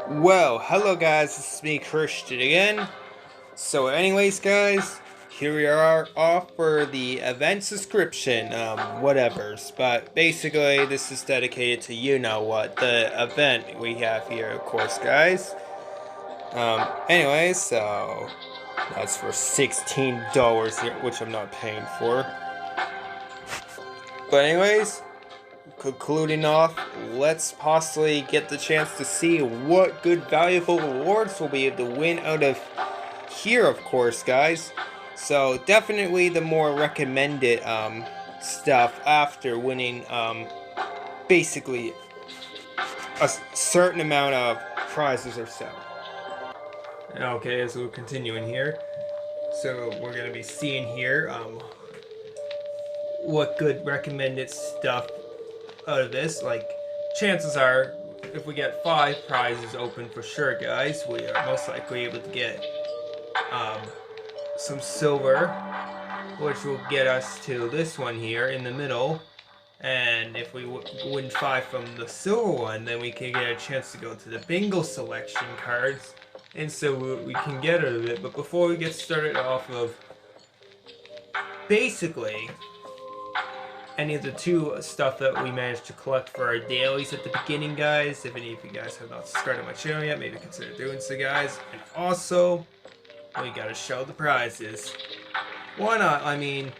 Well, hello guys, this is me, Christian again. So anyways guys, here we are off for the event subscription, whatevers. But basically this is dedicated to you-know-what, the event we have here, of course guys. Anyways, so that's for $16 here, which I'm not paying for. But anyways, concluding off, let's possibly get the chance to see what good valuable rewards we'll be able to win out of here, of course guys. So definitely the more recommended stuff after winning basically a certain amount of prizes or so. Okay, so we're continuing here. So we're gonna be seeing here what good recommended stuff out of this. Like, chances are, if we get 5 prizes open for sure, guys, we are most likely able to get some silver, which will get us to this one here in the middle. And if we win 5 from the silver one, then we can get a chance to go to the bingo selection cards, and so we can get out of it. But before we get started off of basically any of the 2 stuff that we managed to collect for our dailies at the beginning, guys, if any of you guys have not subscribed to my channel yet, maybe consider doing so, guys. And also, we gotta show the prizes. Why not? I mean,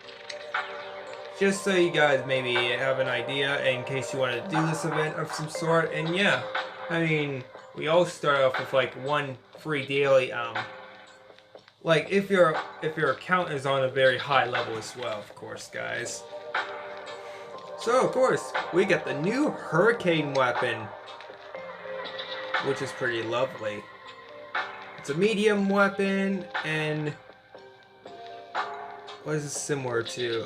just so you guys maybe have an idea in case you want to do this event of some sort. And yeah, I mean, we all start off with like 1 free daily. Like if your account is on a very high level as well, of course, guys. So of course, we get the new hurricane weapon, which is pretty lovely. It's a medium weapon, and what is it similar to?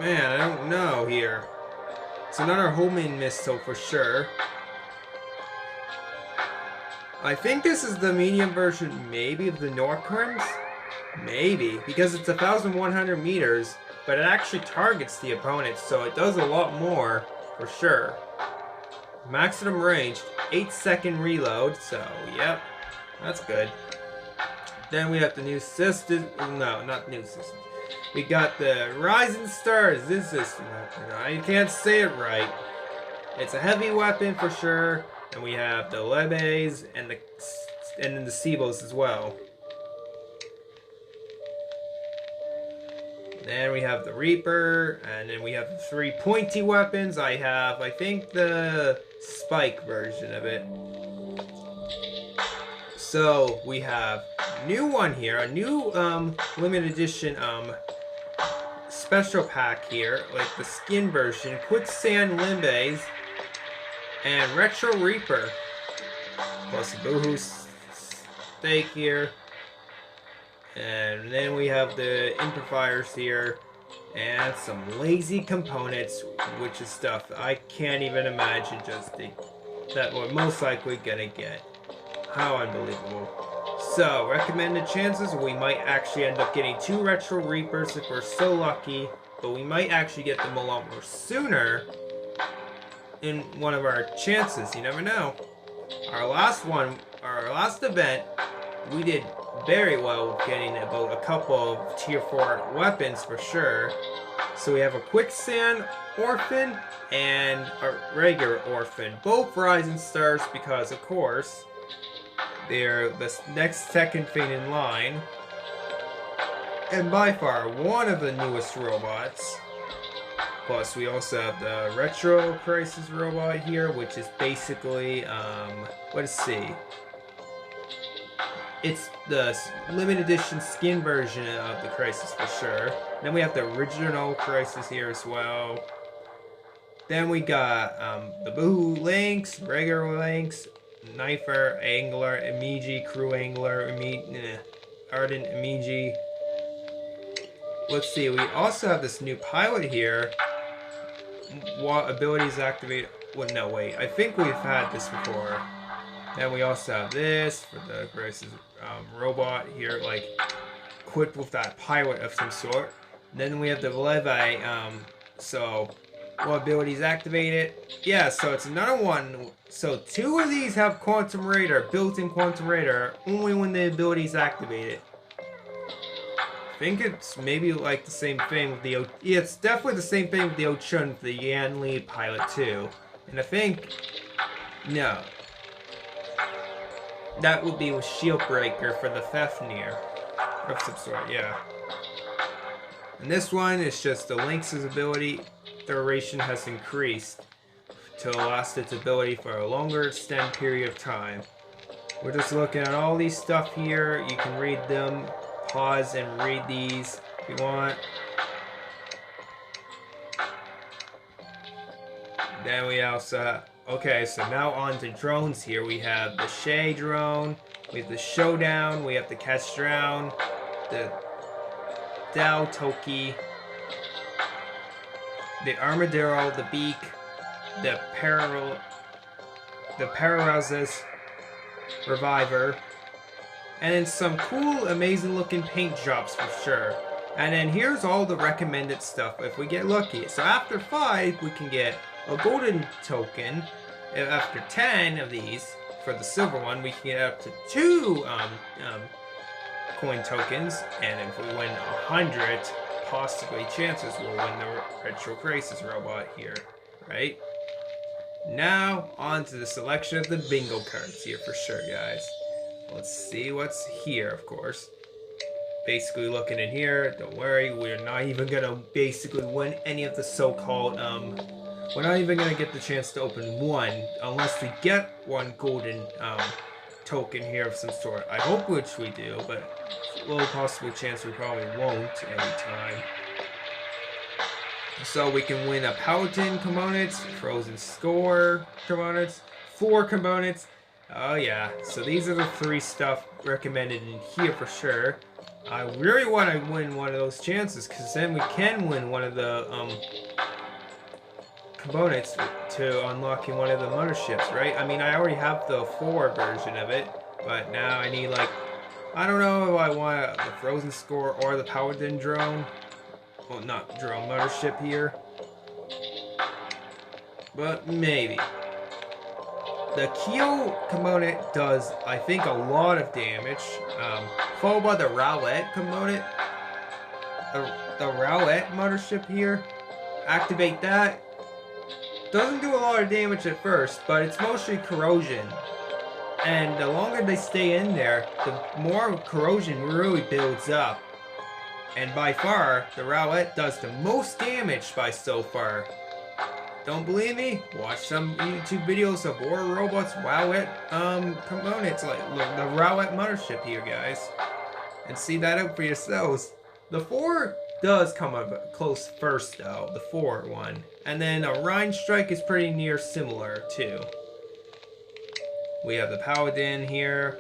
Man, I don't know here. It's another homing missile for sure. I think this is the medium version, maybe, of the Norcrims? Maybe, because it's 1,100 meters, but it actually targets the opponent, so it does a lot more, for sure. Maximum range, 8-second reload, so yep, that's good. Then we have the new system, no, not new system. We got the Rising Stars, this is, I can't say it right. It's a heavy weapon for sure, and we have the Lebes and then the Sebos as well. Then we have the Reaper, and then we have the 3 pointy weapons. I have, I think, the Spike version of it. So we have a new one here, a new limited edition special pack here, like the skin version, Quicksand Limbes, and Retro Reaper, plus a Boohoo Steak here. And then we have the amplifiers here, and some lazy components, which is stuff I can't even imagine that we're most likely gonna get. How unbelievable. So, recommended chances, we might actually end up getting 2 Retro Reapers if we're so lucky, but we might actually get them a lot more sooner in one of our chances. You never know. Our last event, we did very well with getting about a couple of tier 4 weapons for sure. So we have a Quicksand Orphan and a regular Orphan, both Rising Stars, because of course they're the second thing in line, and by far one of the newest robots. Plus we also have the Retro Crisis robot here, which is basically let's see, it's the limited edition skin version of the Crisis for sure. Then we have the original Crisis here as well. Then we got the Boohoo Lynx, regular Lynx, Knifer, Angler, Emiji, Crew Angler, Ardent Emiji. Let's see, we also have this new pilot here. What abilities activate? Well, no, wait, I think we've had this before. Then we also have this for the Crisis robot here, like equipped with that pilot of some sort. Then we have the Leve, so What abilities activated? Yeah, so it's another one. So 2 of these have quantum radar, built-in quantum radar, only when the ability is activated. I think it's maybe like the same thing with the yeah, it's definitely the same thing with the Ochun, the Yan Li pilot too. And I think no, that would be with Shield Breaker for the Fafnir of some sort. Yeah. And this one is just the Lynx's ability duration has increased to last its ability for a longer extended period of time. We're just looking at all these stuff here. You can read them, pause and read these if you want. Then we also, okay, so now on to drones here. We have the Shay drone, we have the Showdown, we have the Catch Drown, the Dao Toki, the Armadillo, the Beak, the Paralysis Reviver, and then some cool, amazing looking paint jobs for sure. And then here's all the recommended stuff if we get lucky. So after 5, we can get a golden token. After 10 of these, for the silver one, we can get up to 2 coin tokens. And if we win 100, possibly chances we'll win the Retro Crisis robot here, right? Now, on to the selection of the bingo cards here for sure, guys. Let's see what's here, of course. Basically looking in here, don't worry, we're not even gonna basically win any of the so-called, we're not even gonna get the chance to open one, unless we get one golden, token here of some sort. I hope which we do, but a little possible chance we probably won't every time. So we can win a Paladin components, Frozen Score components, 4 components. Oh yeah, so these are the 3 stuff recommended in here for sure. I really want to win one of those chances, because then we can win one of the components to unlocking one of the motherships, right? I mean, I already have the 4 version of it, but now I need, like, I don't know if I want the Frozen Score or the Paladin drone. Well, not drone, mothership here. But maybe. The Kyo component does, I think, a lot of damage. Followed by the Rowlett component. The Rowlett mothership here. Activate that. Doesn't do a lot of damage at first, but it's mostly corrosion. And the longer they stay in there, the more corrosion really builds up. And by far, the Rowlett does the most damage by so far. Don't believe me? Watch some YouTube videos of War Robots Rowlett components, like the Rowlett mothership here, guys. And see that out for yourselves. The 4 does come up close first though, the 4 one. And then a Rhine Strike is pretty near similar too. We have the Paladin here.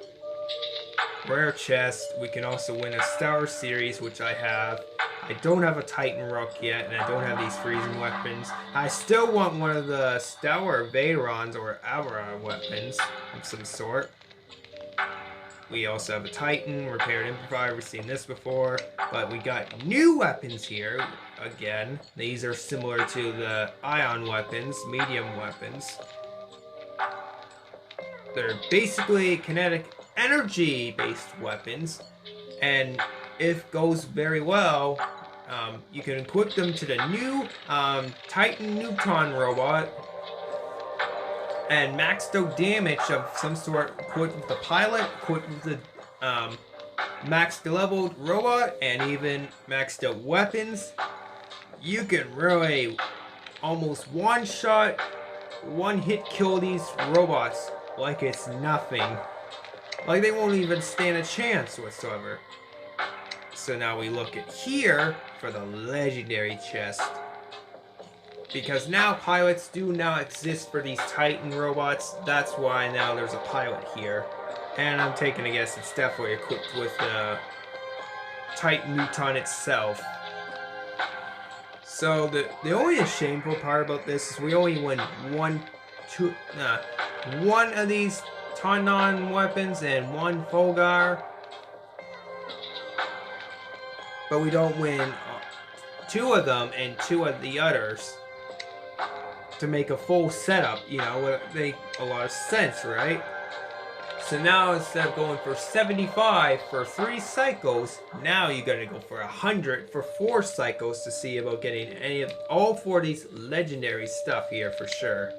Rare chest. We can also win a Star Series, which I have. I don't have a Titan Rook yet, and I don't have these freezing weapons. I still want one of the Stellar Vaderons or Avra weapons of some sort. We also have a Titan, Repaired Amplifier. We've seen this before. But we got new weapons here. Again, these are similar to the Ion weapons, medium weapons. They're basically kinetic energy-based weapons, and if goes very well, you can equip them to the new Titan Neutron robot, and maxed out damage of some sort equipped with the pilot, equipped with the maxed leveled robot, and even maxed out weapons. You can really almost one-shot, one-hit kill these robots like it's nothing. Like they won't even stand a chance whatsoever. So now we look at here for the legendary chest. Because now pilots do now exist for these Titan robots. That's why now there's a pilot here. And I'm taking a guess it's definitely equipped with the Titan Neutron itself. So the only shameful part about this is we only win one of these Tanon weapons and 1 Fulgar. But we don't win 2 of them and 2 of the others. to make a full setup, you know, it make a lot of sense, right? So now instead of going for 75 for 3 cycles, now you're gonna go for 100 for 4 cycles to see about getting any of all 4 of these legendary stuff here for sure.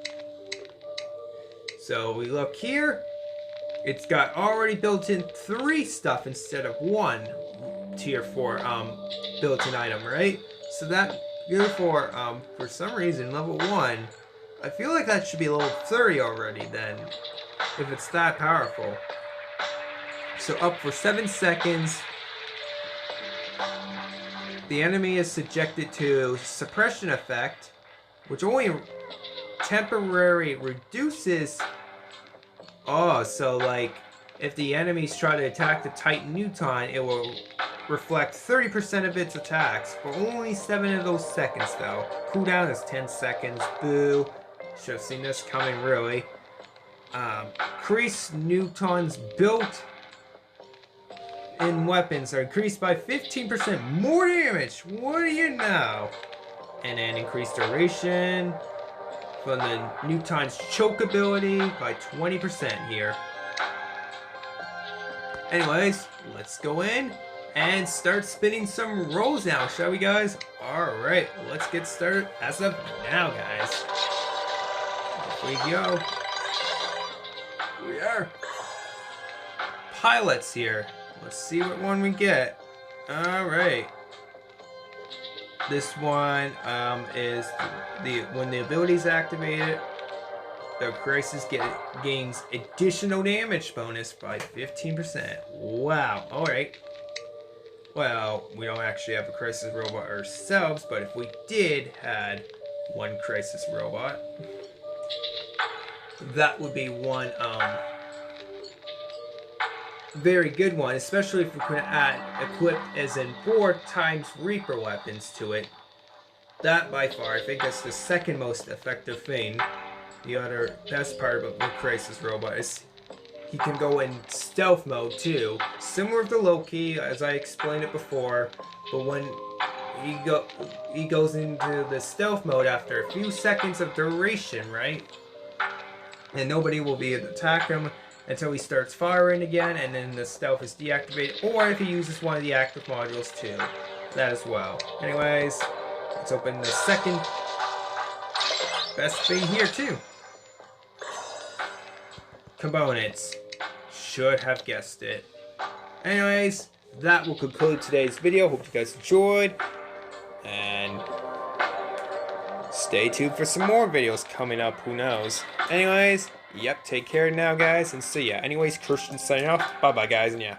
So we look here, it's got already built in 3 stuff instead of 1 tier 4 built-in item, right? So that good for some reason level 1. I feel like that should be level 30 already then, if it's that powerful. So up for 7 seconds, the enemy is subjected to suppression effect, which only temporarily reduces. Oh, so like if the enemies try to attack the Titan Newton, it will reflect 30% of its attacks for only 7 of those seconds though. Cooldown is 10 seconds. Boo. Should have seen this coming really. Increase Newtons built in weapons are increased by 15% more damage. What do you know? And then increased duration from the Newton's choke ability by 20% here. Anyways, let's go in and start spinning some rolls now, shall we guys? Alright, let's get started as of now, guys. Off we go. We are pilots here. Let's see what one we get. Alright. This one is when the ability is activated, the crisis gains additional damage bonus by 15%. Wow. Alright. Well, we don't actually have a crisis robot ourselves, but if we did had one crisis robot, that would be one very good one, especially if we could add equipped as in 4 times Reaper weapons to it. That by far, I think that's the second most effective thing. The other best part about the Crisis Robot is he can go in stealth mode too. Similar to Loki, as I explained it before, but when he goes into the stealth mode after a few seconds of duration, right? And nobody will be able to attack him until he starts firing again, and then the stealth is deactivated, or if he uses one of the active modules too. That as well. Anyways, let's open the second best thing here too. Components. Should have guessed it. Anyways, that will conclude today's video. Hope you guys enjoyed. And stay tuned for some more videos coming up. Who knows? Anyways, yep, take care now, guys, and see ya. Anyways, Christian signing off. Bye-bye, guys, and yeah.